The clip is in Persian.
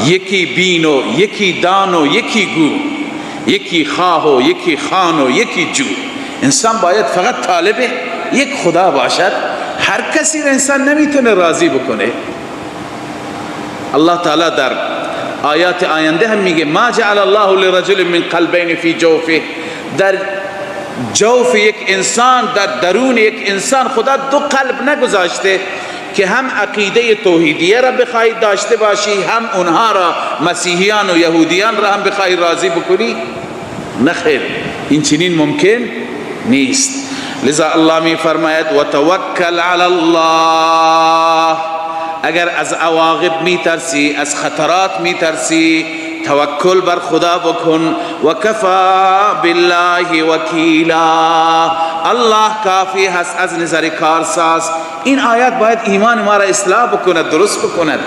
یکی بین و یکی دان و یکی گو، یکی خواه و یکی خان و یکی جو. انسان باید فقط طالب یک خدا باشد. هر کسی را انسان نمیتونه راضی بکنه. الله تعالی در آیات آینده هم میگه ما جعل الله لرجل من قلبین فی جوفه، در جوف یک انسان، در درون یک انسان خدا دو قلب نگذاشته که هم عقیده توحیدیه را بخواهی داشته باشی، هم اونها را مسیحیان و یهودیان را هم بخواهی راضی بکنی. نخیر، این چنین ممکن نیست. لذا الله می فرماید و توکل علی الله، اگر از عواقب می ترسی، از خطرات می ترسی، توکل بر خدا بکن. و کفا بالله وکیلا، الله کافی هست از نظر کارساز. این آیات باید ایمان ما را اصلاح بکند، درست بکند.